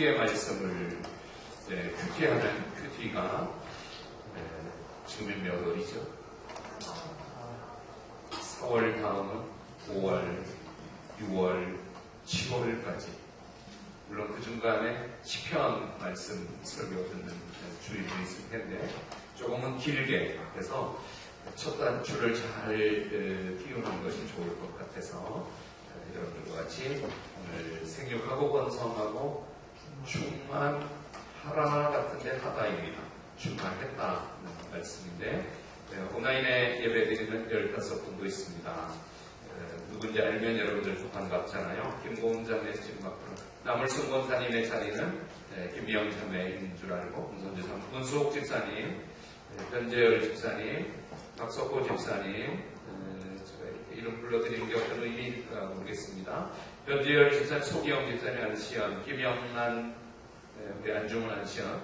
출애굽기의 말씀을 큐티하는 큐티가 지금이 몇 월이죠? 4월 다음은 5월, 6월, 7월까지, 물론 그 중간에 시편 말씀 설교 듣는 주일도 있을 텐데 조금은 길게 해서 첫 단추를 잘 띄우는 것이 좋을 것 같아서 여러분들과 같이 오늘 생육하고 번성하고 충만하라 같은데 하다입니다. 충만했다는 말씀인데 온라인에 예배드리는 15분도 있습니다. 누군지 알면 여러분들도 반갑잖아요. 김고은 자매 지금 앞으로 남을순 권사님의 자리는 김미영 자매인 줄 알고 문수옥 집사님, 변재열 집사님, 박석호 집사님, 제가 이렇게 이름 불러드리는 게 어떤 의미일까 모르겠습니다. 변재열 집사님, 소기영 집사님, 안시연, 김영란, 우리 안중훈 안시연,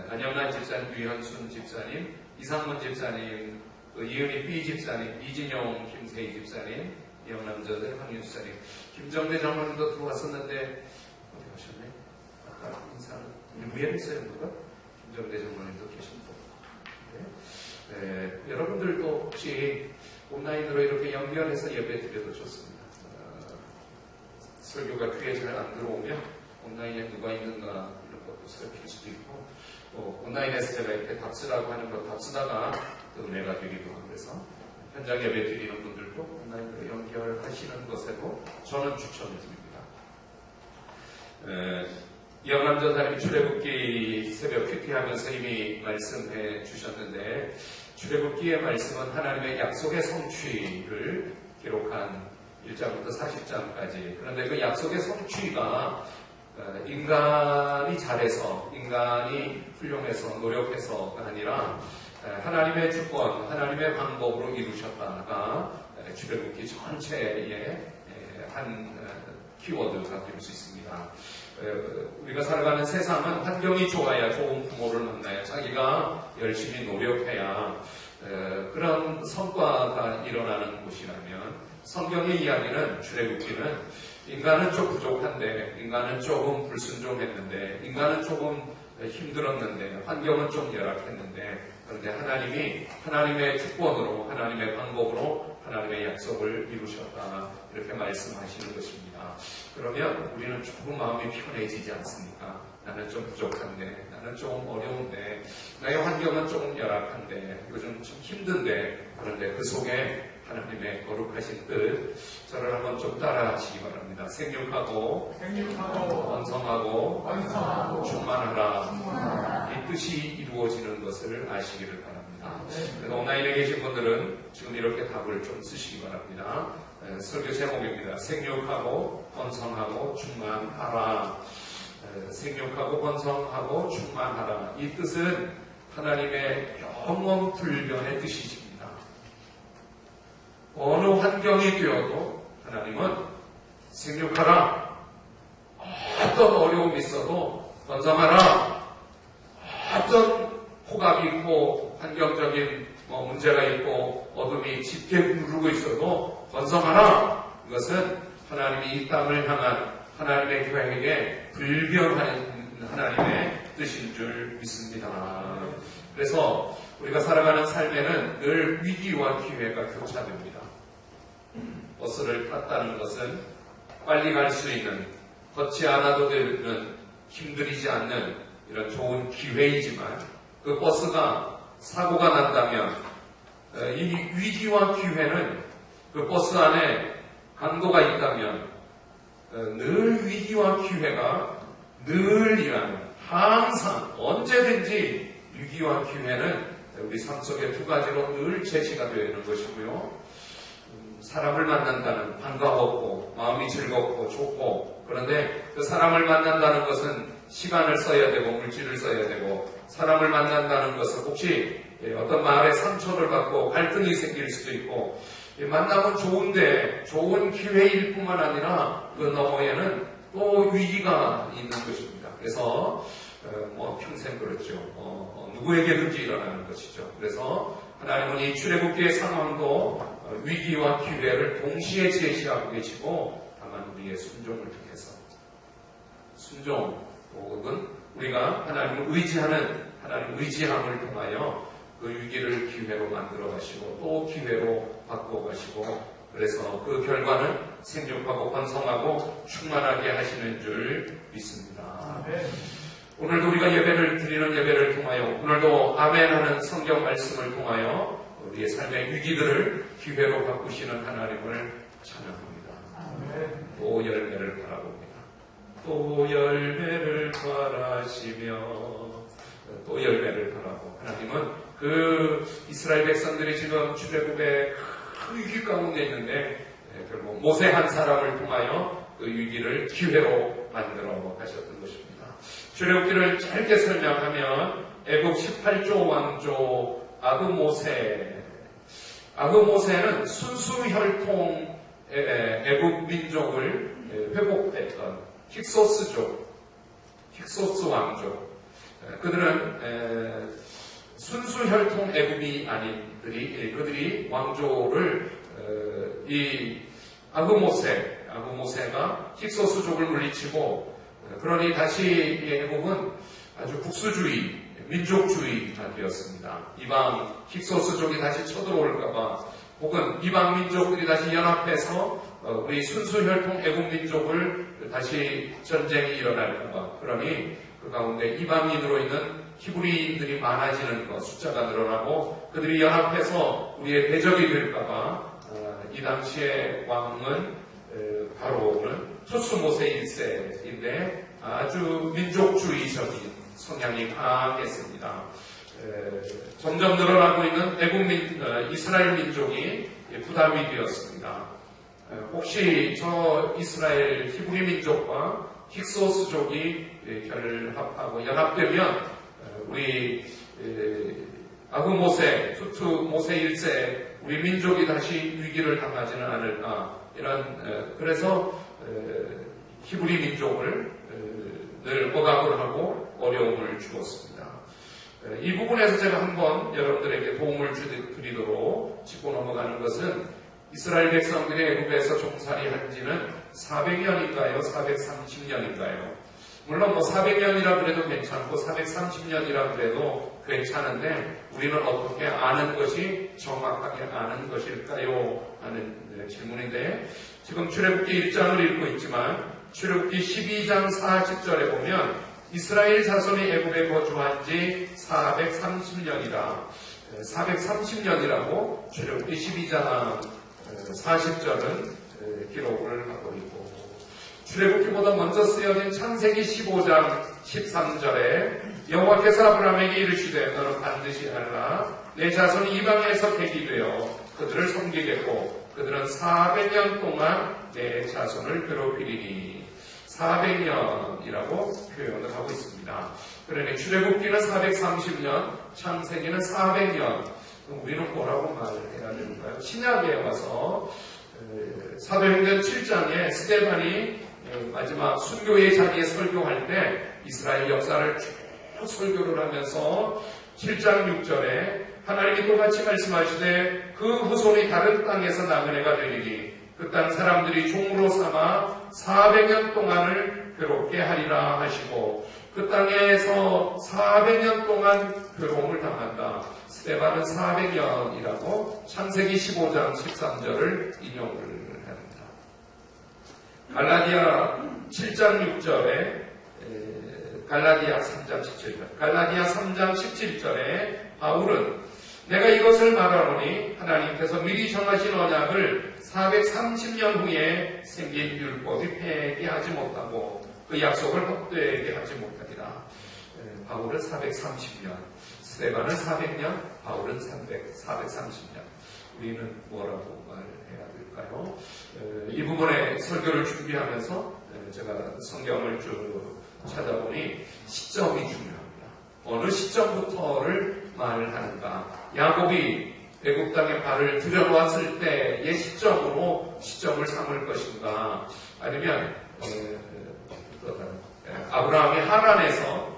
안영란 집사님, 유현순 집사님, 이상문 집사님, 이은희 B 집사님, 이진용 김세희 집사님, 이영남자들 황윤 집사님, 김정대 장로님도 들어왔었는데 어디 가셨네? 아까 인사는 무예했어요 누가? 김정대 장로님도 계십니다. 여러분들도 혹시 온라인으로 이렇게 연결해서 예배 드려도 좋습니다. 설교가 귀에 잘 안 들어오면 온라인에 누가 있는가 이런 것도 살필 수도 있고, 온라인에서 제가 이렇게 답쓰라고 하는 거 답쓰다가 또 은혜가 되기도 하고, 그래서 현장 예배 드리는 분들도 온라인으로 연결하시는 것에도 저는 추천을 드립니다. 영남전사님이 출애굽기 새벽 큐티하면서 이미 말씀해 주셨는데, 출애굽기의 말씀은 하나님의 약속의 성취를 기록한 1장부터 40장까지. 그런데 그 약속의 성취가 인간이 잘해서, 인간이 훌륭해서, 노력해서가 아니라 하나님의 주권, 하나님의 방법으로 이루셨다가 출애굽기 전체의 한 키워드가 될 수 있습니다. 우리가 살아가는 세상은 환경이 좋아야 좋은 부모를 만나야, 자기가 열심히 노력해야 그런 성과가 일어나는 곳이라면, 성경의 이야기는, 출애굽기는 인간은 좀 부족한데, 인간은 조금 불순종했는데, 인간은 조금 힘들었는데, 환경은 좀 열악했는데, 그런데 하나님이 하나님의 주권으로, 하나님의 방법으로 하나님의 약속을 이루셨다, 이렇게 말씀하시는 것입니다. 그러면 우리는 조금 마음이 편해지지 않습니까? 나는 좀 부족한데, 나는 조금 어려운데, 나의 환경은 조금 열악한데, 요즘 좀 힘든데, 그런데 그 속에 하나님의 거룩하신 뜻, 저를 한번 좀 따라 하시기 바랍니다. 생육하고 번성하고 충만하라. 이 뜻이 이루어지는 것을 아시기를 바랍니다. 그래서 온라인에 계신 분들은 지금 이렇게 답을 좀 쓰시기 바랍니다. 설교 제목입니다. 생육하고 번성하고 충만하라. 생육하고 번성하고 충만하라. 이 뜻은 하나님의 영원 불변의 뜻이십니다. 어느 환경이 되어도 하나님은 생육하라, 어떤 어려움이 있어도 번성하라, 어떤 폭압이 있고 환경적인 문제가 있고 어둠이 짙게 누르고 있어도 번성하라. 이것은 하나님이 이 땅을 향한 하나님의 계획에 불변하는 하나님의 뜻인 줄 믿습니다. 그래서 우리가 살아가는 삶에는 늘 위기와 기회가 교차됩니다. 버스를 탔다는 것은 빨리 갈 수 있는, 걷지 않아도 되는, 힘들이지 않는 이런 좋은 기회이지만, 그 버스가 사고가 난다면 이 위기와 기회는 그 버스 안에 강도가 있다면 늘 위기와 기회가 늘 일하는, 항상 언제든지 위기와 기회는 우리 삶 속에 두 가지로 늘 제시가 되어 있는 것이고요. 사람을 만난다는, 반가웠고 마음이 즐겁고 좋고, 그런데 그 사람을 만난다는 것은 시간을 써야 되고 물질을 써야 되고, 사람을 만난다는 것은 혹시 어떤 말에 상처를 받고 갈등이 생길 수도 있고, 만나면 좋은데 좋은 기회일 뿐만 아니라 그 너머에는 또 위기가 있는 것입니다. 그래서 평생 그렇죠. 누구에게든지 일어나는 것이죠. 그래서 하나님은 이 출애굽기의 상황도 위기와 기회를 동시에 제시하고 계시고, 다만 우리의 순종을 통해서, 순종, 혹은 우리가 하나님을 의지하는 하나님 의지함을 통하여 그 위기를 기회로 만들어 가시고 또 기회로 바꿔 가시고 그래서 그 결과는 생육하고 번성하고 충만하게 하시는 줄 믿습니다. 오늘도 우리가 예배를 드리는 예배를 통하여 오늘도 아멘 하는 성경 말씀을 통하여 우리의 삶의 위기들을 기회로 바꾸시는 하나님을 찬양합니다. 또 열매를 바라봅니다. 또 열매를 바라시며 또 열매를 바라고 하나님은 그 이스라엘 백성들이 지금 출애굽의 큰 위기 가운데 있는데 결국 모세 한 사람을 통하여 그 위기를 기회로 만들어 가셨던 것입니다. 출애굽기를 짧게 설명하면 애굽 18조 왕조 아그모세는 순수혈통 애굽 민족을 회복했던 힉소스 왕족. 그들은 순수혈통 애굽이 아닌 그들이 왕조를 이 아그모세가 힉소스족을 물리치고 그러니 다시 애굽은 아주 국수주의, 민족주의가 되었습니다. 이방 힉소스족이 다시 쳐들어올까봐 혹은 이방 민족들이 다시 연합해서 우리 순수혈통 애굽 민족을 다시 전쟁이 일어날까봐 그러니 그 가운데 이방인으로 있는 히브리인들이 많아지는 것, 숫자가 늘어나고 그들이 연합해서 우리의 대적이 될까봐 이 당시의 왕은 바로는 투스모세 1세인데 아주 민족주의적인 성향이 강했습니다. 점점 늘어나고 있는 애굽 이스라엘 민족이 부담이 되었습니다. 혹시 저 이스라엘 히브리 민족과 힉소스족이 결합하고 연합되면 우리 투스모세 1세 우리 민족이 다시 위기를 당하지는 않을까 그래서 히브리 민족을 늘 억압을 하고 어려움을 주었습니다. 이 부분에서 제가 한번 여러분들에게 도움을 드리도록 짚고 넘어가는 것은 이스라엘 백성들이 애굽에서 종살이한 지는 400년인가요? 430년인가요? 물론 400년이라 그래도 괜찮고 430년이라 그래도 괜찮은데 우리는 어떻게 아는 것이 정확하게 아는 것일까요? 하는 질문인데 지금 출애굽기 1장을 읽고 있지만 출애굽기 12장 40절에 보면 이스라엘 자손이 애굽에 거주한 지 430년이라고 출애굽기 12장 40절은 기록을 하고 있고 출애굽기보다 먼저 쓰여진 창세기 15장 13절에 여호와께서 아브라함에게 이르시되 너는 반드시 알라 내 자손이 이방에서 대기되어 그들을 섬기겠고 그들은 400년 동안 내 자손을 괴롭히리니 400년이라고 표현을 하고 있습니다. 그러니 출애굽기는 430년, 창세기는 400년. 그럼 우리는 뭐라고 말을 해야 될까요? 신약에 와서 사도행전 7장에 스데반이 마지막 순교의 자리에 설교할 때 이스라엘 역사를 쭉 설교를 하면서 7장 6절에 하나님이 똑같이 말씀하시되 그 후손이 다른 땅에서 나그네가 되리니 그 땅 사람들이 종으로 삼아 400년 동안을 괴롭게 하리라 하시고 그 땅에서 400년 동안 괴로움을 당한다. 스데반은 400년이라고 창세기 15장 13절을 인용을 합니다. 갈라디아 7장 6절에 갈라디아 3장 17절에 바울은 내가 이것을 말하노니 하나님께서 미리 정하신 언약을 430년 후에 생긴 율법이 폐기하지 못하고 그 약속을 헛되게 하지 못하리라. 바울은 430년, 스데반은 400년, 바울은 430년. 우리는 뭐라고 말해야 될까요? 이 부분의 설교를 준비하면서 제가 성경을 쭉 찾아보니 시점이 중요합니다. 어느 시점부터를 말을 하는가. 야곱이 애굽 땅에 발을 들여놓았을 때의 시점을 삼을 것인가. 아니면 아브라함이 하란에서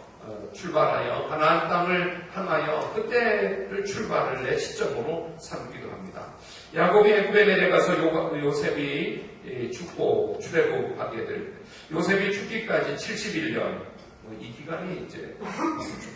출발하여 가나안 땅을 향하여 그때를 출발을 내 시점으로 삼기도 합니다. 야곱이 애굽에 내려가서 요셉이 죽고 출애굽하게 될 요셉이 죽기까지 71년 이 기간이 이제 좀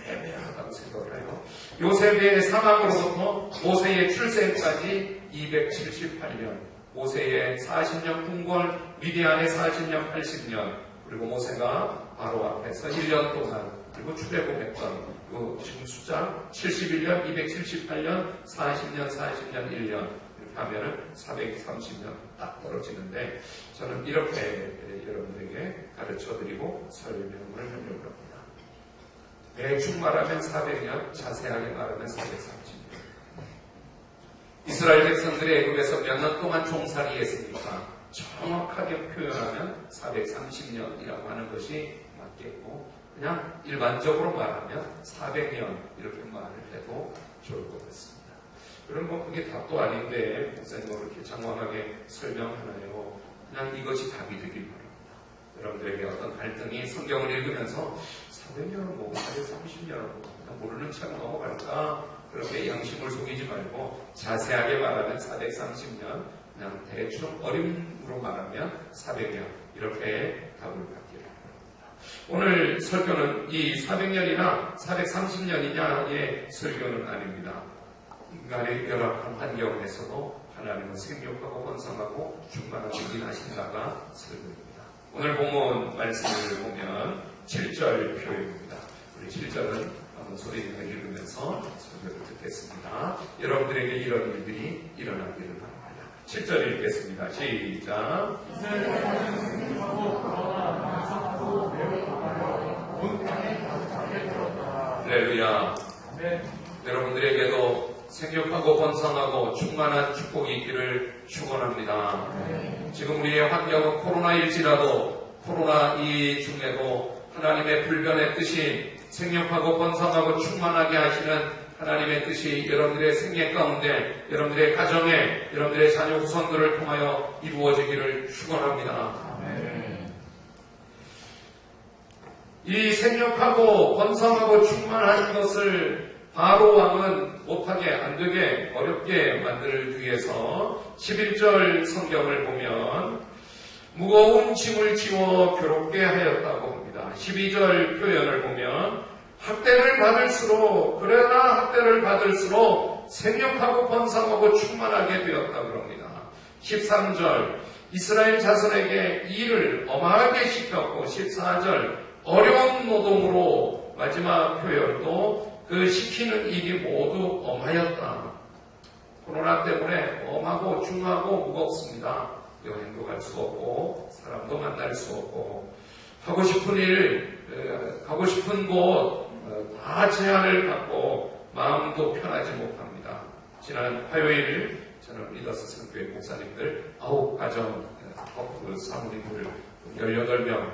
애매하다고 생각을 해요. 요셉의 사망으로부터 모세의 출생까지 278년, 모세의 40년 궁궐, 미디안의 40년 80년, 그리고 모세가 바로 앞에서 1년 동안, 그리고 출애굽했던 지금 숫자 71년, 278년, 40년, 1년 이렇게 하면은 430년 딱 떨어지는데, 저는 이렇게 여러분들에게 가르쳐드리고 설명을 하려고 합니다. 대충 말하면 400년, 자세하게 말하면 430년. 이스라엘 백성들이 애굽에서 몇 년 동안 종살이했습니까? 정확하게 표현하면 430년이라고 하는 것이 맞겠고, 그냥 일반적으로 말하면 400년 이렇게 말을 해도 좋을 것 같습니다. 그럼 뭐 그게 답도 아닌데 목사님 이렇게 장황하게 설명하나요? 그냥 이것이 답이 되길 바랍니다. 여러분들에게 어떤 갈등이 성경을 읽으면서 400년은 뭐 430년은 뭐 그냥 모르는 척 넘어갈까? 그렇게 양심을 속이지 말고 자세하게 말하면 430년, 그냥 대충 어림으로 말하면 400년 이렇게 답을 받기를 바랍니다. 오늘 설교는 이 400년이나 430년이냐의 설교는 아닙니다. 인간의 열악한 환경에서도 하나님은 생육하고 번성하고 충만하게 일하신다가 설교입니다. 오늘 본문 말씀을 보면 7절 표현입니다. 우리 7절은 한번 소리 내어 읽으면서 설교를 듣겠습니다. 여러분들에게 이런 일들이 일어나기를 바랍니다. 7절 읽겠습니다. 시작. 할렐루야. 여러분들에게도 생육하고 번성하고 충만한 축복이 있기를 축원합니다. 지금 우리의 환경은 코로나일지라도 코로나 이 중에도 하나님의 불변의 뜻이 생육하고 번성하고 충만하게 하시는 하나님의 뜻이 여러분들의 생애 가운데, 여러분들의 가정에, 여러분들의 자녀 후손들을 통하여 이루어지기를 축원합니다. 이 생육하고 번성하고 충만한 것을 바로 왕은 못하게, 안되게, 어렵게 만들기 위해서 11절 성경을 보면 무거운 짐을 지워 괴롭게 하였다고 합니다. 12절 표현을 보면 학대를 받을수록, 그러나 학대를 받을수록 생육하고 번성하고 충만하게 되었다고 합니다. 13절 이스라엘 자손에게 일을 엄하게 시켰고, 14절 어려운 노동으로, 마지막 표현도 그 시키는 일이 모두 엄하였다. 코로나 때문에 엄하고 중하고 무겁습니다. 여행도 갈 수 없고 사람도 만날 수 없고 하고 싶은 일, 가고 싶은 곳 다 제한을 받고 마음도 편하지 못합니다. 지난 화요일 저는 리더스 선교회 목사님들 9가정 사모님들 18명,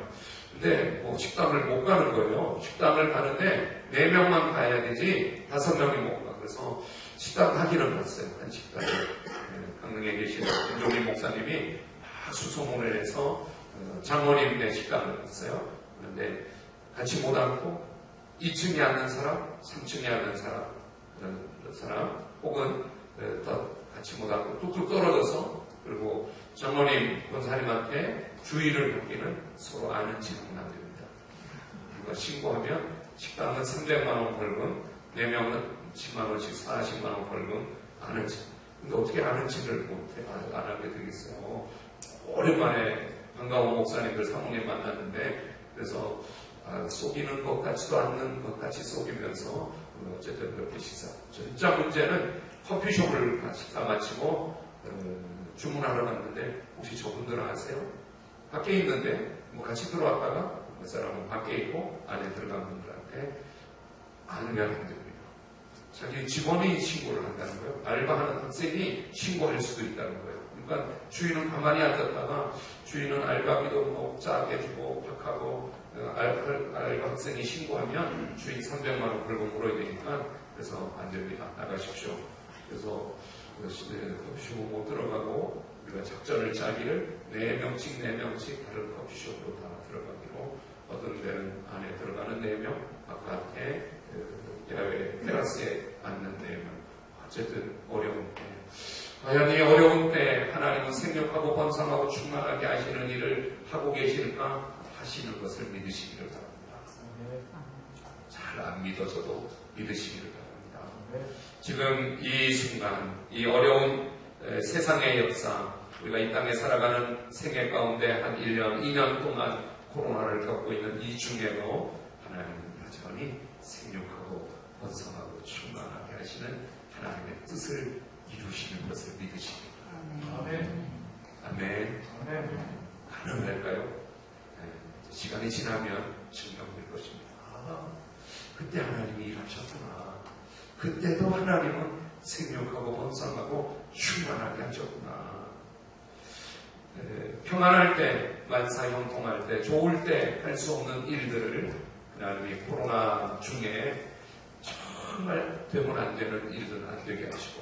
근데 뭐 식당을 못 가는 거예요. 식당을 가는데 4명만 가야 되지 5명이 못 가. 그래서 식당 가기는 갔어요. 한 식당에. 강릉에 계시는 김종민 목사님이 막 수소문을 해서 장모님네 식당을 갔어요. 그런데 같이 못 앉고 2층에 앉는 사람, 3층에 앉는 사람, 그런 사람, 혹은 더 같이 못 앉고 뚝뚝 떨어져서, 그리고 장모님 권사님한테 주의를 받기는 서로 아는 척은 안 됩니다. 누가 신고하면 식당은 300만원 벌금, 4명은 10만원씩 40만원 벌금, 아는 척. 근데 어떻게 아는 척을 못해, 안 하게 되겠어요. 오랜만에 반가운 목사님들 사모님 만났는데, 그래서 속이는 것 같지도 않는 것 같이 속이면서 어쨌든 그렇게 식사. 진짜 문제는 커피숍을 식사 마치고 주문하러 갔는데, 혹시 저분들은 아세요? 밖에 있는데 뭐 같이 들어왔다가 그 사람은 밖에 있고 안에 들어간 분들한테 알면 안 됩니다. 자기 직원이 신고를 한다는 거예요. 알바하는 학생이 신고할 수도 있다는 거예요. 그러니까 주인은 가만히 앉았다가 주인은 알바비도 뭐 짜게 주고 팍하고 알바 학생이 신고하면 주인 300만원 벌금 물어야 되니까, 그래서 안 됩니다. 나가십시오. 그래서 커피숍 못 들어가고 우리가 작전을 짜기를 4명씩 다른 커피숍으로 다 들어가기로, 어떤 데는 안에 들어가는 4명, 바깥에 야외 테라스에 앉는 4명. 어쨌든 어려운 때, 과연 이 어려운 때 하나님은 생육하고 번성하고 충만하게 하시는 일을 하고 계실까? 하시는 것을 믿으시기를 바랍니다. 잘 안 믿어져도 믿으시기를 바랍니다. 지금 이 순간, 이 어려운 세상의 역사, 우리가 이 땅에 살아가는 생애 가운데 한 1년, 2년 동안 코로나를 겪고 있는 이 중에도 하나님은 여전히 생육하고 번성하고 충만하게 하시는 하나님의 뜻을 이루시는 것을 믿으십니다. 아멘. 아멘. 가능할까요? 시간이 지나면 증명될 것입니다. 그때 하나님이 일하셨구나. 그때도 하나님은 생육하고 번성하고 충만하게 하셨구나. 평안할 때, 만사형통할 때, 좋을 때 할 수 없는 일들을 하나님이 코로나 중에 정말 되면 안 되는 일들은 안 되게 하시고,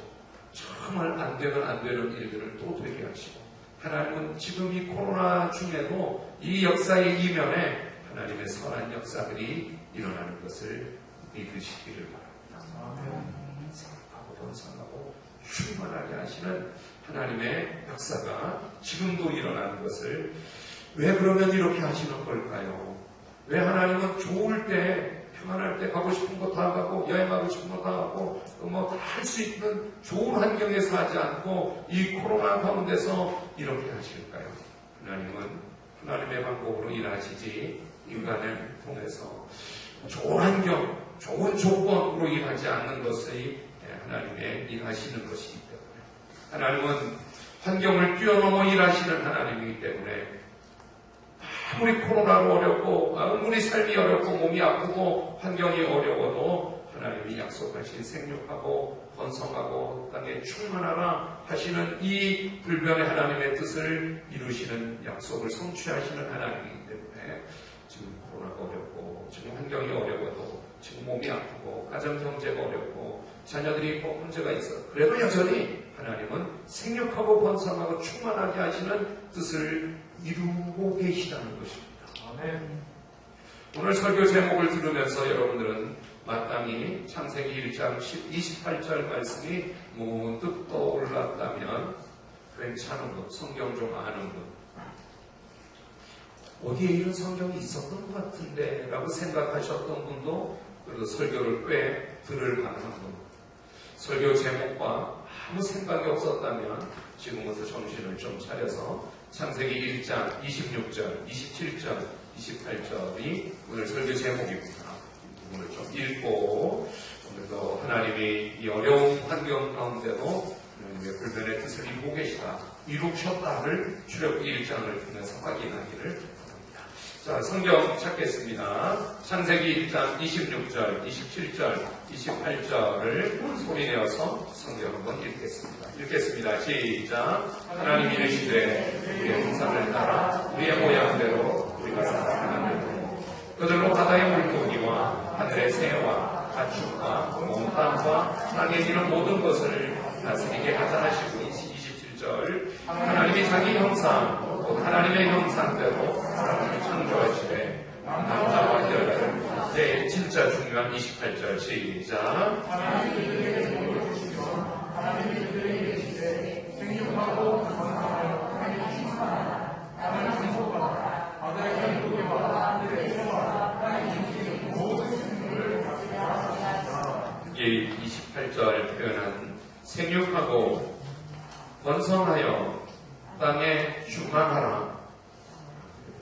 정말 안 되면 안 되는 일들을 또 되게 하시고, 하나님은 지금 이 코로나 중에도 이 역사의 이면에 하나님의 선한 역사들이 일어나는 것을 믿으시기를 바랍니다. 생각하고 번성하고 충만하게 하시는 하나님의 역사가 지금도 일어나는 것을, 왜 그러면 이렇게 하시는 걸까요? 왜 하나님은 좋을 때, 평안할 때 가고 싶은 거 다 가고 여행하고 싶은 거 다 가고 뭐 다 할 수 있는 좋은 환경에서 하지 않고 이 코로나 가운데서 이렇게 하실까요? 하나님은 하나님의 방법으로 일하시지 인간을 통해서 좋은 환경, 좋은 조건으로 일하지 않는 것이 하나님의 일하시는 것이기 때문에, 하나님은 환경을 뛰어넘어 일하시는 하나님이기 때문에 아무리 코로나로 어렵고 아무리 삶이 어렵고 몸이 아프고 환경이 어려워도 하나님이 약속하신 생육하고 번성하고 땅에 충만하라 하시는 이 불변의 하나님의 뜻을 이루시는 약속을 성취하시는 하나님이기 때문에 지금 코로나가 어렵고 지금 환경이 어려워도 지금 몸이 아프고 가정 경제가 어렵고 자녀들이 꼭 문제가 있어, 그래도 여전히 하나님은 생육하고 번성하고 충만하게 하시는 뜻을 이루고 계시다는 것입니다. 아멘. 오늘 설교 제목을 들으면서 여러분들은 마땅히 창세기 1장 28절 말씀이 문득 떠올랐다면 괜찮은 분, 성경 좀 아는 분, 어디에 이런 성경이 있었던 것 같은데 라고 생각하셨던 분도 그래도 설교를 꽤 들을 만한 분, 설교 제목과 아무 생각이 없었다면 지금부터 정신을 좀 차려서 창세기 1장 26절, 27절, 28절이 오늘 설교 제목입니다. 이 부분을 좀 읽고 오늘도 하나님이 이 어려운 환경 가운데도 하나님의 불변의 뜻을 이루고 계시다, 이루셨다를 출애굽기 1장을 통해서 확인하기를 바랍니다. 자, 성경 찾겠습니다. 창세기 1장 26절, 27절, 28절을 소리내어서 성경 한번 읽겠습니다. 읽겠습니다. 시작. 하나님이 이르시되 우리의 형상을 따라 우리의 모양대로 우리가 살아가는 대로 그들로 바다의 물고기와 하늘의 새와 가축과 온 땅과 땅에 기는 모든 것을 다스리게 하자 하시고, 27절 하나님이 자기 형상 곧 하나님의 형상대로 사람을 창조하시되 남자와 여자를. 네, 진짜 중요한 28절 시작. 하나님이 그들에게 이르시되 생육하고 번성하여 땅에 충만하라. 땅을 정복하라. 바다의 물고기와 하늘의 새와 땅에 움직이는 모든 생물을 다스리게 하시라. 이 28절 표현은 생육하고 번성하여 땅에 충만하라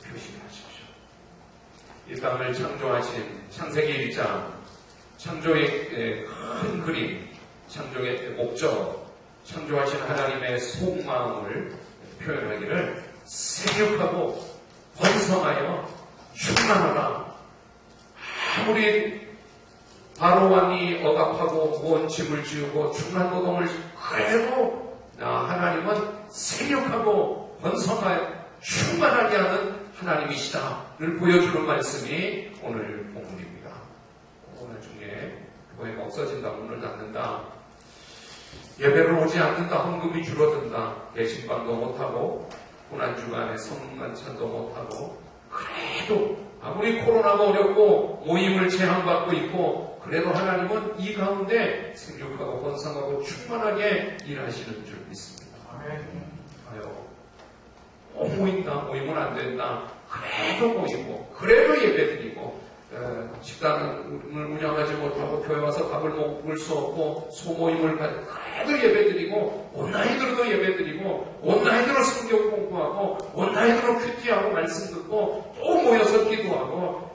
표시하십시오. 이 땅을 창조하신 창세기 1장, 창조의 큰 그림, 창조의 목적, 창조하신 하나님의 속마음을 표현하기를 생육하고 번성하여 충만하라. 아무리 바로 왕이 억압하고 무언 짐을 지우고 충만 노동을 그래도 하나님은 생육하고 번성하여 충만하게 하는 하나님이시다를 보여주는 말씀이 오늘 본문입니다. 오늘 중에 교회가 없어진다, 문을 닫는다, 예배를 오지 않는다, 헌금이 줄어든다, 예식방도 못하고 고난주간에 성만찬도 못하고, 그래도 아무리 코로나가 어렵고 모임을 제한받고 있고 그래도 하나님은 이 가운데 생육하고 번성하고 충만하게 일하시는 줄 믿습니다. 아유, 모인다, 모이면 안 된다, 그래도 모이고 그래도 예배드리고 식당을 운영하지 못하고 교회 와서 밥을 먹을 수 없고 소모임을 다들 예배드리고 온라인으로도 예배드리고 온라인으로 성경 공부하고 온라인으로 큐티하고 말씀 듣고 또 모여서 기도하고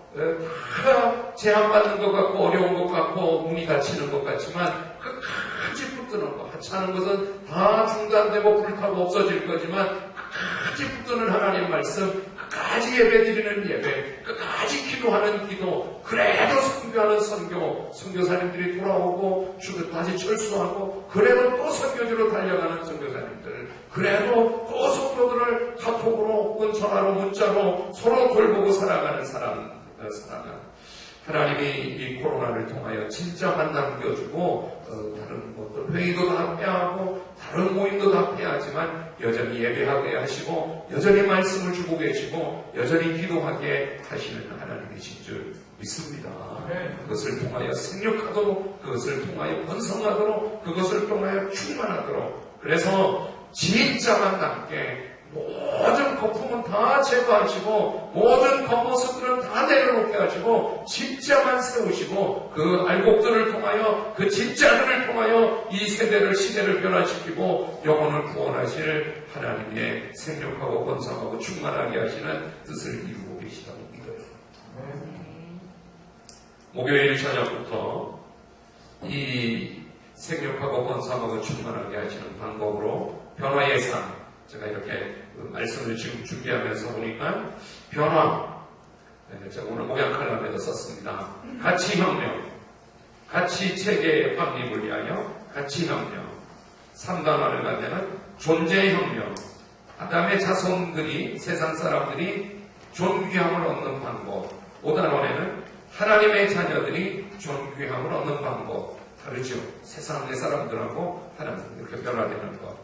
다 제한받는 것 같고 어려운 것 같고 문이 닫히는 것 같지만 끝까지 붙드는 것, 하찮은 것은 다 중단되고 불타고 없어질 거지만 끝까지 붙드는 하나님 말씀, 끝까지 예배드리는 예배, 끝까지 기도하는 기도, 그래도 선교하는 선교, 선교사님들이 돌아오고 다시 철수하고 그래도 또 선교지로 달려가는 선교사님들, 그래도 또 성도들을 카톡으로 혹은 전화로 문자로 서로 돌보고 살아가는 사람, 하나님이 이 코로나를 통하여 진짜 만남 껴주고 다른 것들 회의도 다 빼하고 다른 모임도 다 빼하지만 여전히 예배하게 하시고 여전히 말씀을 주고 계시고 여전히 기도하게 하시는 하나님이신 줄 믿습니다. 그것을 통하여 생육하도록, 그것을 통하여 번성하도록, 그것을 통하여 충만하도록, 그래서 진짜 만남께 모든 거품은 다 제거하시고 모든 겉모습들은 다 내려놓게 하시고 진짜만 세우시고 그 알곡들을 통하여 그 진짜들을 통하여 이 세대를 시대를 변화시키고 영혼을 구원하실 하나님의 생육하고 번성하고 충만하게 하시는 뜻을 이루고 계시다고 믿어요. 목요일 저녁부터 이 생육하고 번성하고 충만하게 하시는 방법으로 변화의 삶, 제가 이렇게 말씀을 지금 준비하면서 보니까 변화, 제가 오늘 목양 칼럼에도 썼습니다. 가치혁명, 가치체계의 확립을 위하여 가치혁명. 3단원을 가면은 존재혁명, 아담의 자손들이, 세상 사람들이 존귀함을 얻는 방법. 5단원에는 하나님의 자녀들이 존귀함을 얻는 방법. 다르죠. 세상의 사람들하고 하나님 이렇게 변화되는 것.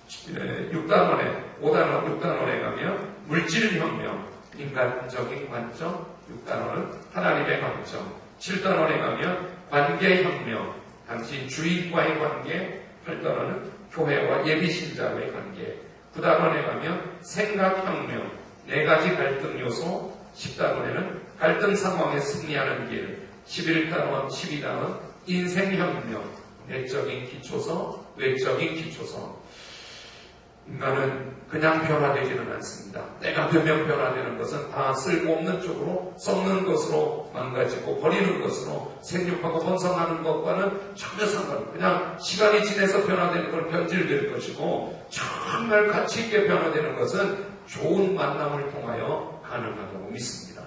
6단원에, 5단원, 6단원에 가면 물질혁명, 인간적인 관점, 6단원은 하나님의 관점, 7단원에 가면 관계혁명, 당신 주인과의 관계, 8단원은 교회와 예비신자의 관계, 9단원에 가면 생각혁명, 4가지 갈등 요소, 10단원에는 갈등 상황에 승리하는 길, 11단원, 12단원, 인생혁명, 내적인 기초서, 외적인 기초서. 인간은 그냥 변화되지는 않습니다. 때가 되면 변화되는 것은 다 쓸모없는 쪽으로, 썩는 것으로 망가지고 버리는 것으로 생육하고 번성하는 것과는 전혀 상관없고 그냥 시간이 지나서 변화되는 걸 변질될 것이고 정말 가치 있게 변화되는 것은 좋은 만남을 통하여 가능하다고 믿습니다.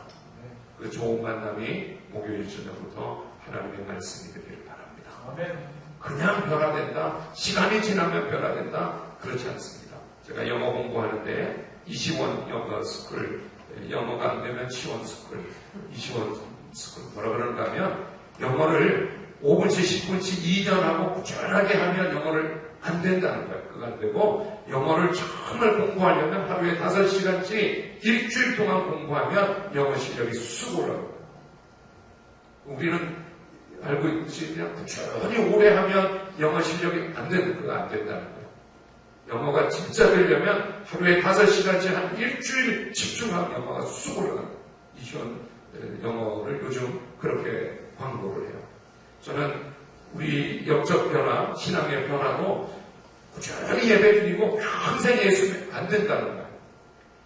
그 좋은 만남이 목요일 저녁부터 하나님의 말씀이 되기를 바랍니다. 그냥 변화된다, 시간이 지나면 변화된다, 그렇지 않습니다. 제가 영어 공부하는데 20원 영어 스쿨, 영어가 안 되면 치원 스쿨, 20원 스쿨 뭐라 그러는가 하면 영어를 5분씩 10분씩 2년하고 꾸준하게 하면 영어를 안 된다는 거예요. 그거 안 되고 영어를 정말 공부하려면 하루에 5시간씩 일주일 동안 공부하면 영어 실력이 쑥 올라가요. 우리는 알고 있듯이 그냥 꾸준히 오래 하면 영어 실력이 안 되는, 그거 안 된다는 거예요. 영어가 진짜 되려면 하루에 5시간씩 한 일주일 집중하면 영어가 쑥 올라가요. 이시원 영어를 요즘 그렇게 광고를 해요. 저는 우리 영적 변화, 신앙의 변화도 꾸준히 예배드리고 평생 예수님 안 된다는 거예요.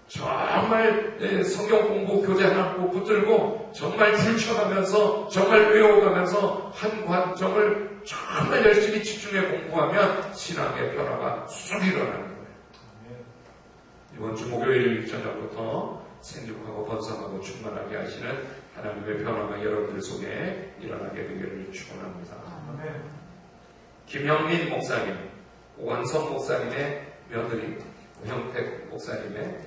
정말 성경 공부, 교재 하나 꼭 붙들고 정말 줄쳐가면서 정말 외워가면서 한 관점을 정말 열심히 집중해 공부하면 신앙의 변화가 쑥 일어나는 거예요. 이번 주 목요일 저녁부터 생육하고 번성하고 충만하게 하시는 하나님의 변화가 여러분들 속에 일어나게 되기를 축원합니다. 김형민 목사님, 오한성 목사님의 며느리, 오형택 목사님의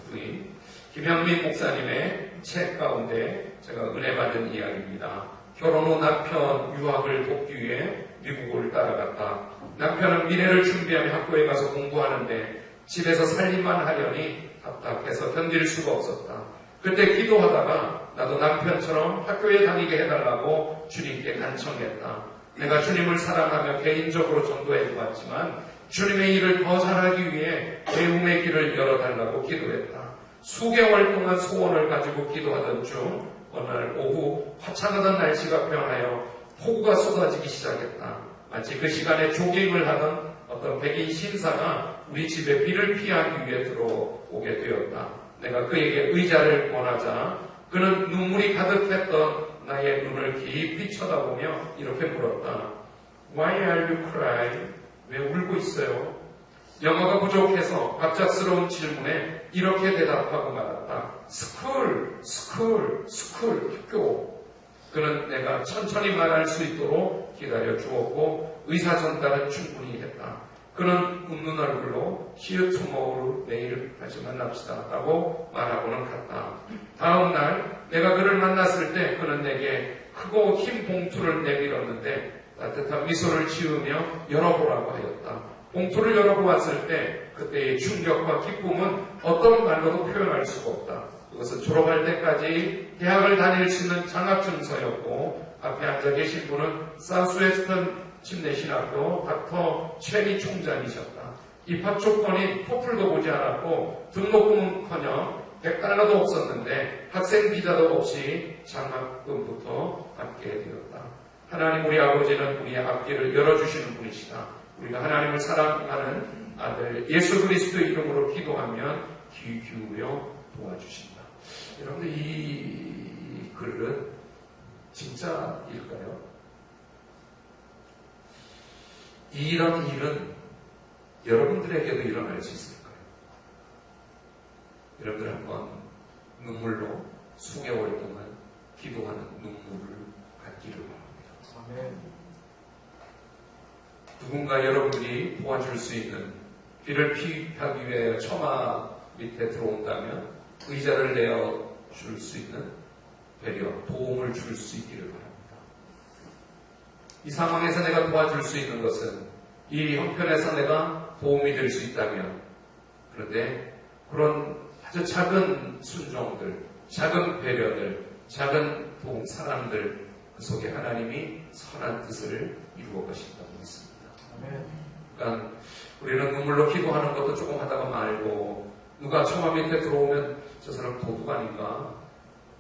부인, 김형민 목사님의 책 가운데 제가 은혜 받은 이야기입니다. 결혼 후 남편 유학을 돕기 위해 미국을 따라갔다. 남편은 미래를 준비하며 학교에 가서 공부하는데 집에서 살림만 하려니 답답해서 견딜 수가 없었다. 그때 기도하다가 나도 남편처럼 학교에 다니게 해달라고 주님께 간청했다. 내가 주님을 사랑하며 개인적으로 전도해 보았지만 주님의 일을 더 잘하기 위해 배움의 길을 열어달라고 기도했다. 수개월 동안 소원을 가지고 기도하던 중 어느 날 오후 화창하던 날씨가 변하여 폭우가 쏟아지기 시작했다. 마치 그 시간에 조깅을 하던 어떤 백인 신사가 우리 집에 비를 피하기 위해 들어오게 되었다. 내가 그에게 의자를 권하자 그는 눈물이 가득했던 나의 눈을 깊이 쳐다보며 이렇게 물었다. Why are you crying? 왜 울고 있어요? 영어가 부족해서 갑작스러운 질문에 이렇게 대답하고 말았다. School, school, school, 학교. 그는 내가 천천히 말할 수 있도록 기다려 주었고 의사 전달은 충분히 했다. 그는 웃는 얼굴로 See you tomorrow, 내일 다시 만납시다 라고 말하고는 갔다. 다음 날 내가 그를 만났을 때 그는 내게 크고 흰 봉투를 내밀었는데 따뜻한 미소를 지으며 열어보라고 하였다. 봉투를 열어보았을 때 그때의 충격과 기쁨은 어떤 말로도 표현할 수가 없다. 그것은 졸업할 때까지 대학을 다닐 수 있는 장학증서였고 앞에 앉아 계신 분은 사우스웨스턴 침례신학교 닥터 체리 총장이셨다. 입학 조건인 토플도 보지 않았고 등록금은커녕 $100도 없었는데 학생 비자도 없이 장학금부터 받게 되었다. 하나님 우리 아버지는 우리의 앞길을 열어주시는 분이시다. 우리가 하나님을 사랑하는 아들 예수 그리스도의 이름으로 기도하면 귀 기울여 도와주신다. 여러분들 이 글은 진짜일까요? 이런 일은 여러분들에게도 일어날 수 있을까요? 여러분들 한번 눈물로 수개월 동안 기도하는 눈물을 갖기를 바랍니다. 아멘. 누군가 여러분들이 도와줄 수 있는 비를 피하기 위해 처마 밑에 들어온다면 의자를 내어줄 수 있는 배려, 도움을 줄 수 있기를 바랍니다. 이 상황에서 내가 도와줄 수 있는 것은 이 형편에서 내가 도움이 될 수 있다면 그런데 그런 아주 작은 순종들, 작은 배려들, 작은 도움 사람들 그 속에 하나님이 선한 뜻을 이루어 가신다고 믿습니다. 그러니까 우리는 눈물로 기도하는 것도 조금 하다가 말고 누가 처마 밑에 들어오면 저 사람 도둑 아닌가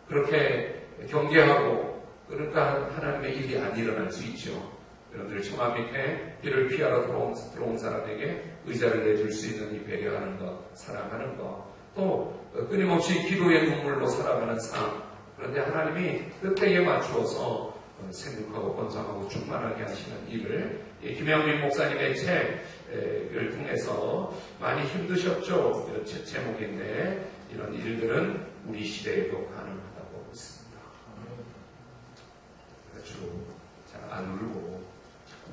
그렇게 경계하고 그러니까 하나님의 일이 안 일어날 수 있죠. 여러분들 처마 밑에 비를 피하러 들어온 사람에게 의자를 내줄 수 있는 이 배려하는 것, 사랑하는 것, 또 끊임없이 기도의 눈물로 살아가는 삶. 그런데 하나님이 그때에 맞추어서 생육하고 번성하고 충만하게 하시는 일을 김영민 목사님의 책을 통해서 많이 힘드셨죠. 제목인데 이런 일들은 우리 시대에도 가능하다고 믿습니다. 주로 잘 안 울고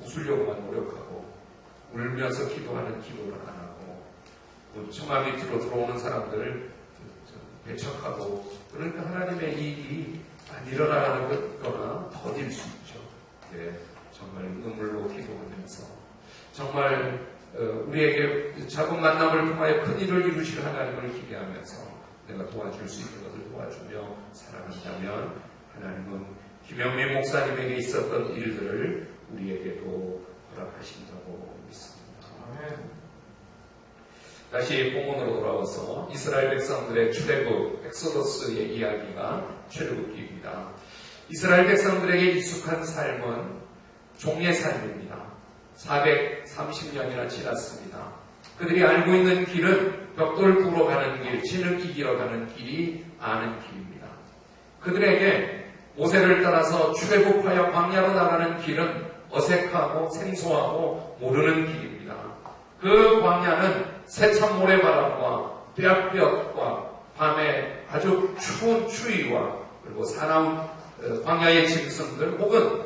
웃으려고만 노력하고 울면서 기도하는 기도를 안 하고 처마 밑으로 들어오는 사람들을 배척하고 그러니까 하나님의 일이 안 일어나는 거나 더딜 수 있죠. 네, 정말 눈물로 기도하면서 정말 우리에게 작은 만남을 통하여 큰 일을 이루실 하나님을 기대하면서 내가 도와줄 수 있는 것을 도와주며 사랑한다면 하나님은 김영민 목사님에게 있었던 일들을 우리에게도 허락하신다고 믿습니다. 아멘. 다시 본문으로 돌아와서 이스라엘 백성들의 출애굽, 엑소더스의 이야기가 출애굽기입니다. 이스라엘 백성들에게 익숙한 삶은 종의 삶입니다. 430년이나 지났습니다. 그들이 알고 있는 길은 벽돌 구러 가는 길, 진흙 이기러 가는 길이 아는 길입니다. 그들에게 모세를 따라서 출애굽하여 광야로 나가는 길은 어색하고 생소하고 모르는 길입니다. 그 광야는 세찬 모래바람과 뼈뼈과 밤에 아주 추운 추위와 그리고 사나운 광야의 짐승들 혹은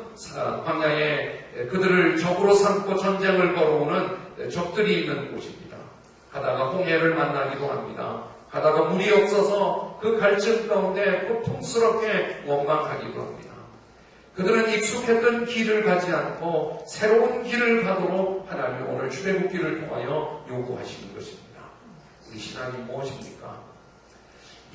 광야에 그들을 적으로 삼고 전쟁을 걸어오는 적들이 있는 곳입니다. 가다가 홍해를 만나기도 합니다. 가다가 물이 없어서 그 갈증 가운데 고통스럽게 원망하기도 합니다. 그들은 익숙했던 길을 가지 않고 새로운 길을 가도록 하나님이 오늘 출애굽기를 통하여 요구하시는 것입니다. 우리 신앙이 무엇입니까?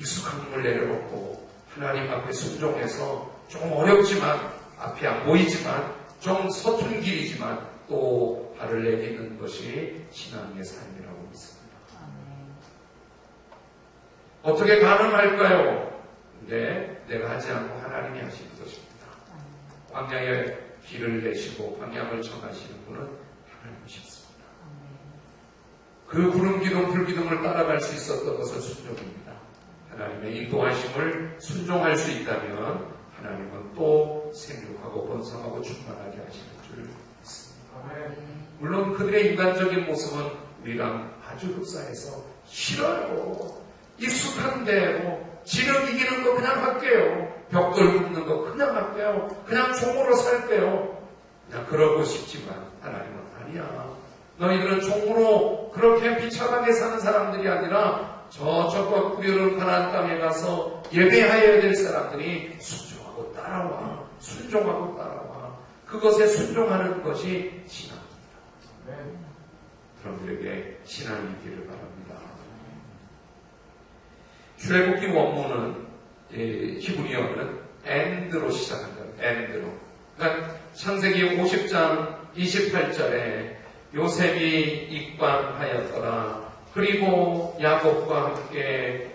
익숙한 걸 내려놓고 하나님 앞에 순종해서 조금 어렵지만 앞이 안 보이지만 좀 서툰 길이지만 또 발을 내딛는 것이 신앙의 삶이라고 믿습니다. 어떻게 가능할까요? 근데 내가 하지 않고 하나님이 하시는 것입니다. 광야에 길을 내시고 광야를 정하시는 분은 하나님이셨습니다. 그 구름 기둥 불 기둥을 따라갈 수 있었던 것은 순종입니다. 하나님의 인도하심을 순종할 수 있다면 하나님은 또 생육하고 번성하고 충만하게 하시는 줄 믿습니다. 물론 그들의 인간적인 모습은 우리랑 아주 흡사해서 싫어요. 익숙한데 지력 이기는 거 그냥 할게요. 벽돌 굽는 거 그냥 할게요. 그냥 종으로 살게요. 그냥 그러고 싶지만 하나님은 아니야. 너희들은 종으로 그렇게 비참하게 사는 사람들이 아니라 저쪽과 푸르른 가나안 땅에 가서 예배하여야 될 사람들이 순종하고 따라와. 순종하고 따라와. 그것에 순종하는 것이 신앙입니다. 여러분들에게 신앙이 있기를 바랍니다. 출애굽기 원문은 히브리어는 end로 시작한다. end로. 그러니까 창세기 50장 28절에 요셉이 입방하였더라. 그리고 야곱과 함께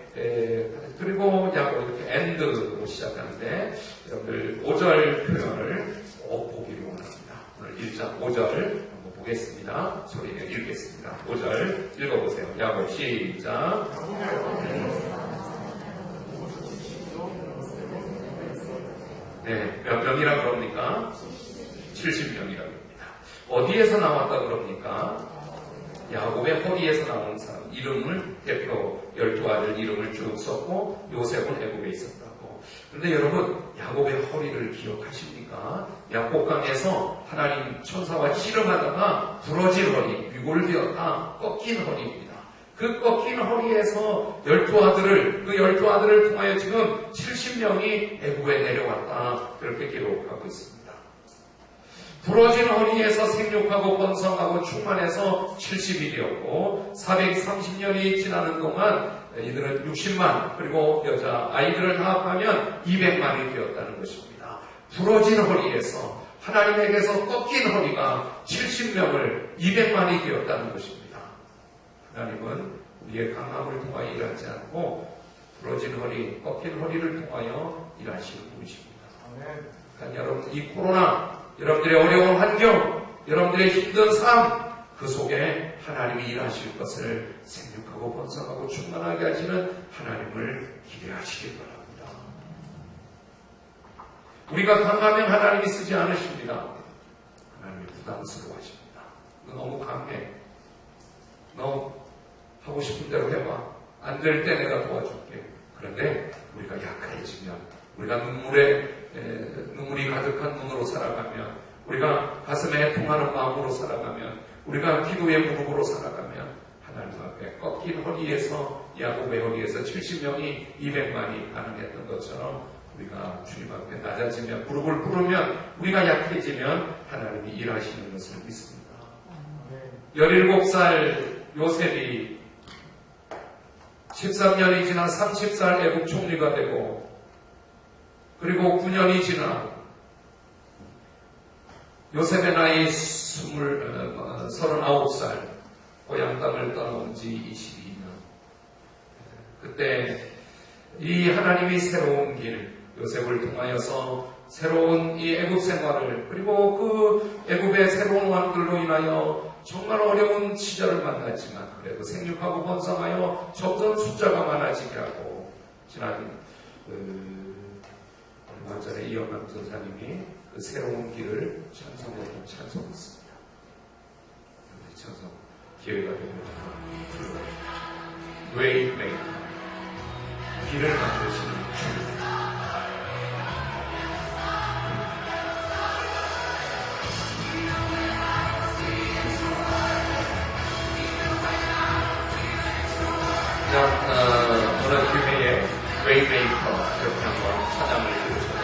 그리고 야곱 이렇게 end로 시작하는데 여러분들 5절 표현을 꼭 보기를 원합니다. 오늘 1장 5절 한번 보겠습니다. 소리를 읽겠습니다. 5절 읽어보세요. 야곱 시작. 네, 몇 명이라 그럽니까? 70명이라 그럽니다. 어디에서 나왔다 그럽니까? 야곱의 허리에서 나온 사람 이름을 대표 12아들 이름을 쭉 썼고 요셉은 애굽에 있었다고. 그런데 여러분 야곱의 허리를 기억하십니까? 야곱강에서 하나님 천사와 씨름하다가 부러진 허리, 위골되었다 꺾인 허리입니다. 그 꺾인 허리에서 12아들을 그 12아들을 통하여 지금 70명이 애굽에 내려왔다 그렇게 기록하고 있습니다. 부러진 허리에서 생육하고 번성하고 충만해서 70일이었고 430년이 지나는 동안 이들은 60만 그리고 여자 아이들을 다 합하면 200만이 되었다는 것입니다. 부러진 허리에서 하나님에게서 꺾인 허리가 70명을 200만이 되었다는 것입니다. 하나님은 우리의 강함을 통하여 일하지 않고 부러진 허리, 꺾인 허리를 통하여 일하시는 분이십니다. 그러니까 여러분 이 코로나 여러분들의 어려운 환경, 여러분들의 힘든 삶, 그 속에 하나님이 일하실 것을 생육하고 번성하고 충만하게 하시는 하나님을 기대하시기 바랍니다. 우리가 강하면 하나님이 쓰지 않으십니다. 하나님이 부담스러워하십니다. 너 너무 강해. 너 하고 싶은 대로 해봐. 안 될 때 내가 도와줄게. 그런데 우리가 약해지면 우리가 눈물이 가득한 눈으로 살아가면 우리가 가슴에 통하는 마음으로 살아가면 우리가 기도의 무릎으로 살아가면 하나님 앞에 꺾인 허리에서 야곱의 허리에서 70명이 200만이 가능했던 것처럼 우리가 주님 앞에 낮아지면 무릎을 꿇으면 우리가 약해지면 하나님이 일하시는 것을 믿습니다. 17살 요셉이 13년이 지나 30살 애국 총리가 되고 그리고 9년이 지나 요셉의 나이 39살 고향 땅을 떠나온 지 22년 그때 이 하나님이 새로운 길 요셉을 통하여서 새로운 이 애국 생활을 그리고 그 애국의 새로운 왕들로 인하여 정말 어려운 시절을 만났지만 그래도 생육하고 번성하여 점점 숫자가 많아지게 하고 지난 얼마 전에 이영남 전사님이 그 새로운 길을 찬송했습니다. 찬송 기회가 되면 웨이메이커 길을 만드시는 주 오늘 교회에 웨이메이커 이렇게 한번 찬양을 부르셔서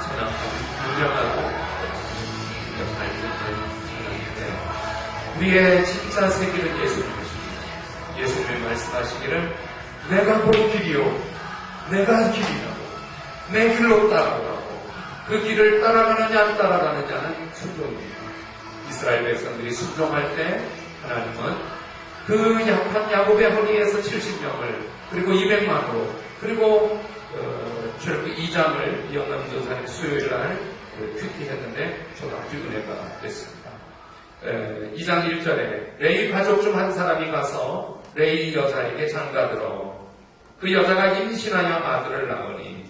찬양하고 유명하고 찬양인데 우리의 진짜 세계는 예수님이십니다. 예수님이 말씀하시기를 내가 볼 길이요 내가 길이라고 내 길로 따라오라고 그 길을 따라가느냐 안 따라가느냐는 순종입니다. 이스라엘 백성들이 순종할 때 하나님은 그 약한 야곱의 허리에서 70명을 그리고 200만으로 그리고 출애굽기 2장을 이영남 전사님 수요일 날 큐티했는데 저도 아주 은혜가 됐습니다. 2장 1절에 레위 가족 중 한 사람이 가서 레위 여자에게 장가들어 그 여자가 임신하여 아들을 낳으니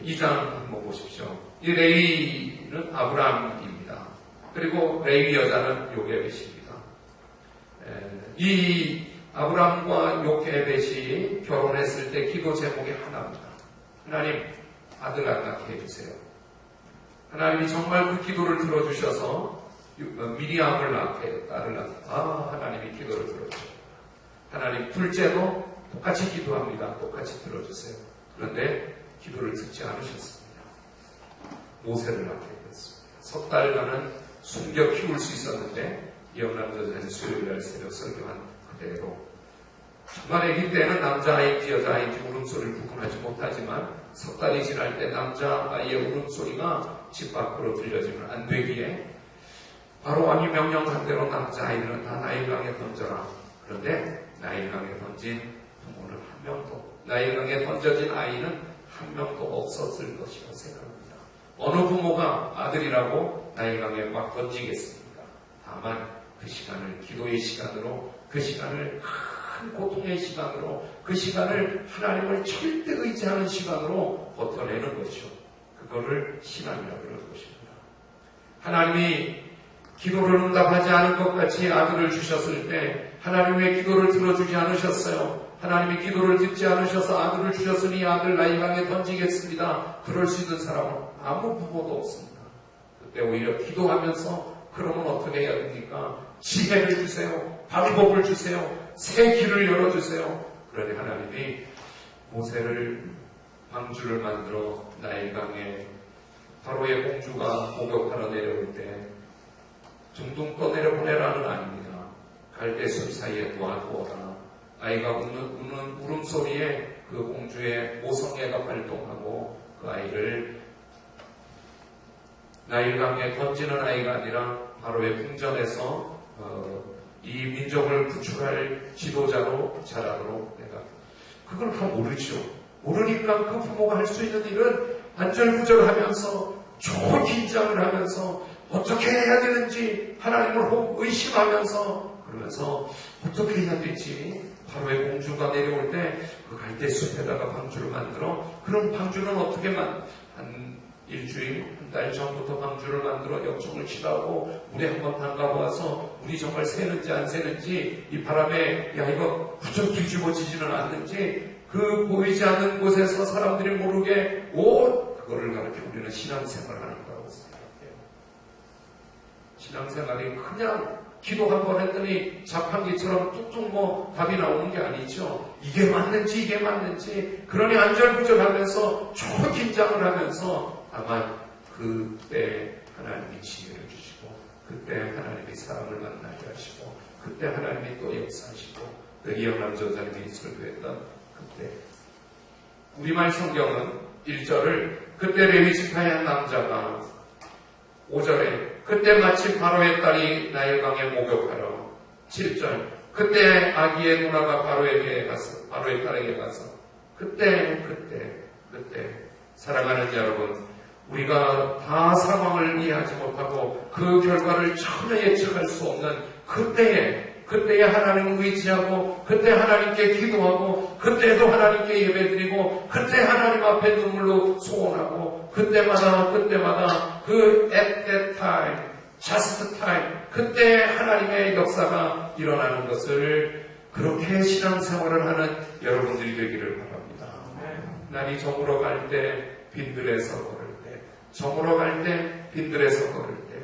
2장 한번 보십시오. 이 레위는 아브라함입니다. 그리고 레위 여자는 요게벳입니다. 이 아브라함과 요게벳이 결혼했을 때 기도 제목이 하나입니다. 하나님 아들 안 낳게 해주세요. 하나님이 정말 그 기도를 들어주셔서 미리암을 낳게 딸을 낳게 하나님이 기도를 들어주셔요. 하나님 둘째도 똑같이 기도합니다. 똑같이 들어주세요. 그런데 기도를 듣지 않으셨습니다. 모세를 낳게 됐습니다. 석 달간은 숨겨 키울 수 있었는데 이영남 전사님 수요일날 새벽 설교한 그대로 정말 아기 때는 남자아이인지 여자아이인지 울음소리를 구분하지 못하지만 석 달이 지날 때 남자아이의 울음소리가 집 밖으로 들려지면 안 되기에 바로 왕이 명령한 대로 남자아이들은 다 나일강에 던져라. 그런데 나일강에 던진 부모는 한 명도, 나일강에 던져진 아이는 한 명도 없었을 것이라고 생각합니다. 어느 부모가 아들이라고 나일강에 막 던지겠습니까? 다만 그 시간을 기도의 시간으로, 그 시간을 큰 고통의 시간으로, 그 시간을 하나님을 절대 의지하는 시간으로 버텨내는 것이죠. 그거를 신앙이라고 그러는 것입니다. 하나님이 기도를 응답하지 않은 것 같이 아들을 주셨을 때 하나님의 기도를 들어주지 않으셨어요. 하나님이 기도를 듣지 않으셔서 아들을 주셨으니 아들 나일강에 던지겠습니다. 그럴 수 있는 사람은 아무 부모도 없습니다. 그때 오히려 기도하면서 그러면 어떻게 해야 됩니까? 지혜를 주세요. 방법을 주세요. 새 길을 열어주세요. 그러니 하나님이 모세를 방주를 만들어 나일강에 바로의 공주가 목욕하러 내려올 때 둥둥 떠내려 보내라는 아닙니다. 갈대숲 사이에 놓아두어라. 아이가 우는 울음소리에 그 공주의 모성애가 발동하고 그 아이를 나일강에 던지는 아이가 아니라 바로의 궁전에서 이 민족을 구출할 지도자로 자라도록 내가 그걸 다 모르죠. 모르니까 그 부모가 할 수 있는 일은 안절부절하면서 좋은 긴장을 하면서 어떻게 해야 되는지 하나님을 의심하면서 그러면서 어떻게 해야 되지? 바로의 공주가 내려올 때 그 갈대숲에다가 방주를 만들어 그런 방주는 어떻게 한 일주일, 한 달 전부터 방주를 만들어 역청을 취하고 물에 한번 담가보아서 물이 정말 새는지 안 새는지 이 바람에 야 이거 부쩍 뒤집어지지는 않는지 그 보이지 않는 곳에서 사람들이 모르게 그거를 가르쳐 우리는 신앙생활을 하는 거라고 생각해요. 신앙생활이 그냥 기도 한 번 했더니 자판기처럼 뚝뚝 답이 나오는 게 아니죠. 이게 맞는지 그러니 안절부절하면서 초긴장을 하면서 아마 그때 하나님이 지혜를 주시고 그때 하나님이 사람을 만나게 하시고 그때 하나님이 또 역사하시고 그 이영남 전사님이 설교했던 그때 우리말 성경은 1절을 그때 레위 지파의 한 남자가 5절에 그때 마침 바로의 딸이 나일강에 목욕하러 7절 그때 아기의 누나가 바로의 딸에게 가서 그때 사랑하는 여러분 우리가 다 상황을 이해하지 못하고 그 결과를 전혀 예측할 수 없는 그때에 하나님을 의지하고 그때 하나님께 기도하고 그때도 하나님께 예배드리고 그때 하나님 앞에 눈물로 소원하고 그때마다 그 at that time, just time 그때 하나님의 역사가 일어나는 것을 그렇게 신앙생활을 하는 여러분들이 되기를 바랍니다. 날이 저물어 갈 때 빈들에서 걸을 때 저물어 갈 때 빈들에서 걸을 때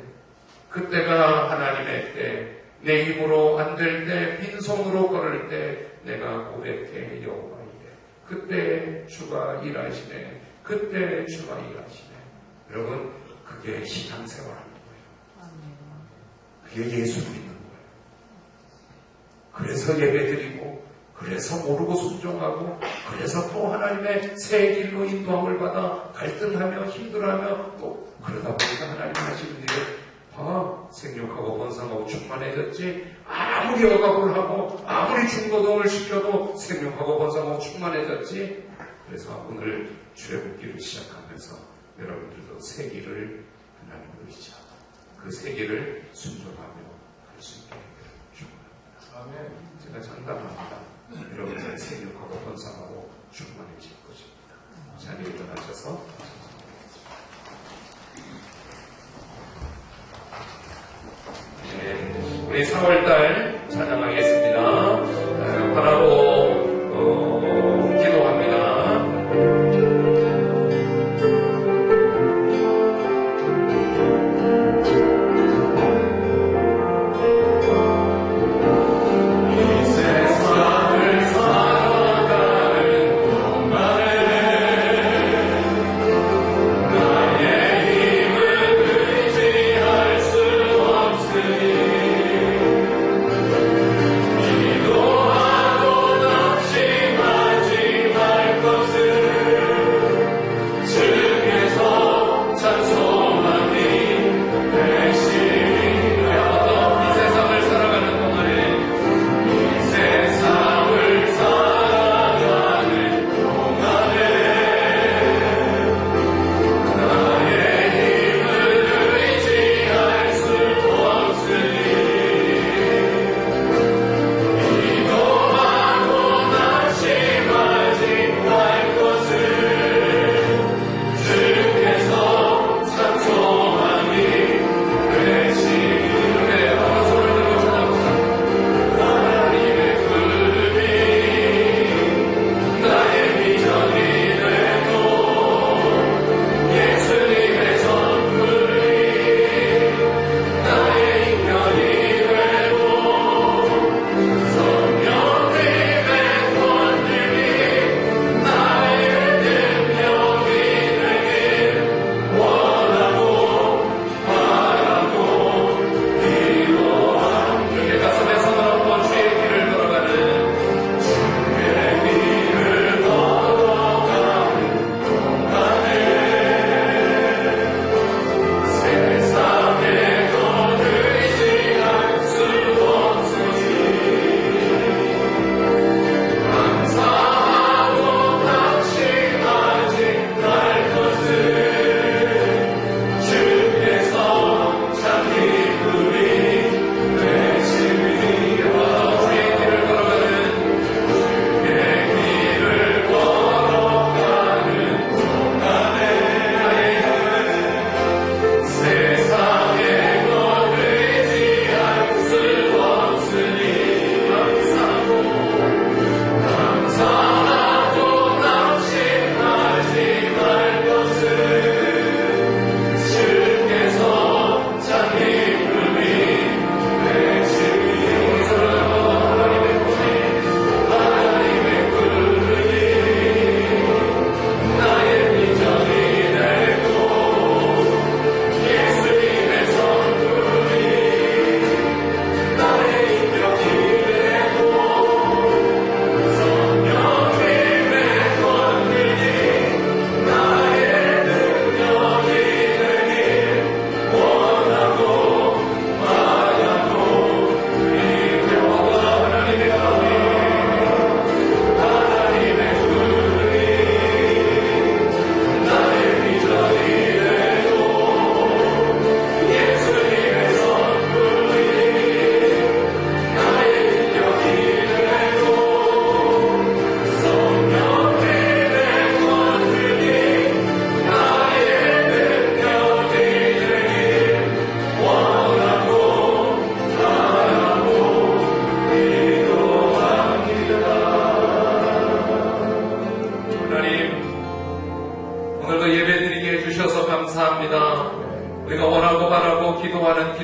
그때가 하나님의 때 내 힘으로 안 될 때 빈손으로 걸을 때 내가 고백해 여호와 이래 그때 주가 일하시네 그때 주가 일하시네. 여러분 그게 신앙생활하는 거예요. 그게 예수 믿는 거예요. 그래서 예배드리고 그래서 모르고 순종하고 그래서 또 하나님의 새 길로 인도함을 받아 갈등하며 힘들어하며 또 그러다 보니까 하나님 하시는 일을 생육하고 번성하고 충만해졌지 아무리 억압을 하고 아무리 중노동을 시켜도 생육하고 번성하고 충만해졌지 그래서 오늘 출애굽기를 시작하면서 여러분들도 새 길을 하나님을 의지하고 그 새 길을 순종하며 갈 수 있게 축원합니다. 아멘. 제가 장담합니다. 여러분들 생육하고 번성하고 충만해질 것입니다. 자리에 일어나셔서 우리 4월달 찬양하겠습니다. 바라보 기도합니다.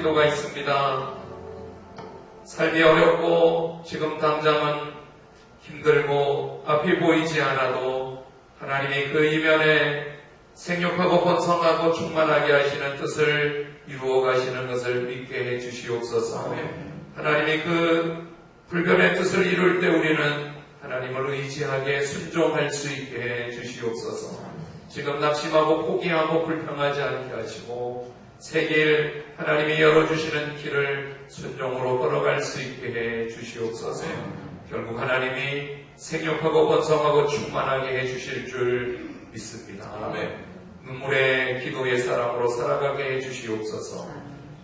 기도가 있습니다. 삶이 어렵고 지금 당장은 힘들고 앞이 보이지 않아도 하나님이 그 이면에 생육하고 번성하고 충만하게 하시는 뜻을 이루어 가시는 것을 믿게 해 주시옵소서. 하나님이 그 불변의 뜻을 이룰 때 우리는 하나님을 의지하게 순종할 수 있게 해 주시옵소서. 지금 낙심하고 포기하고 불평하지 않게 하시고 새 길, 하나님이 열어주시는 길을 순종으로 걸어갈 수 있게 해 주시옵소서. 결국 하나님이 생육하고 번성하고 충만하게 해주실 줄 믿습니다. 눈물의 기도의 사람으로 살아가게 해주시옵소서.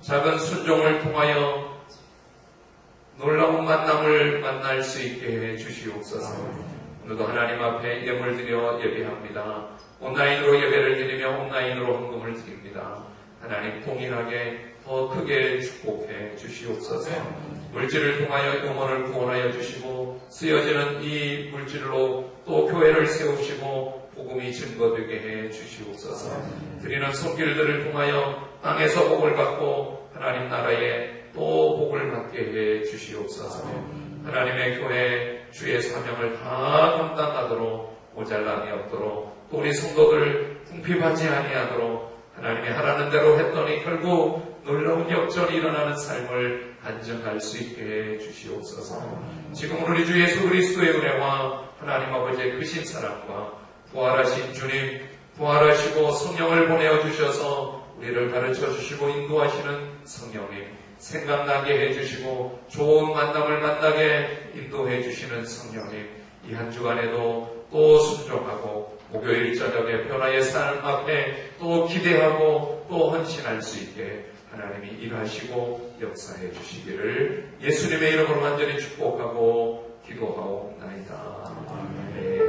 작은 순종을 통하여 놀라운 만남을 만날 수 있게 해주시옵소서. 오늘도 하나님 앞에 예물 드려 예배합니다. 온라인으로 예배를 드리며 온라인으로 헌금을 드립니다. 하나님 동일하게 더 크게 축복해 주시옵소서. 물질을 통하여 영혼을 구원하여 주시고 쓰여지는 이 물질로 또 교회를 세우시고 복음이 증거되게 해 주시옵소서. 드리는 손길들을 통하여 땅에서 복을 받고 하나님 나라에 또 복을 받게 해 주시옵소서. 하나님의 교회 주의 사명을 다 감당하도록 모자람이 없도록 또 우리 성도들 궁핍하지 아니하도록 하나님이 하라는 대로 했더니 결국 놀라운 역전이 일어나는 삶을 간증할 수 있게 해 주시옵소서. 지금 우리 주 예수 그리스도의 은혜와 하나님 아버지의 크신 사랑과 부활하신 주님, 부활하시고 성령을 보내어 주셔서 우리를 가르쳐 주시고 인도하시는 성령님, 생각나게 해주시고 좋은 만남을 만나게 인도해 주시는 성령님, 이 한 주간에도 또 순종하고 목요일 저녁에 변화의 삶 앞에 또 기대하고 또 헌신할 수 있게 하나님이 일하시고 역사해 주시기를 예수님의 이름으로 완전히 축복하고 기도하옵나이다. 아멘.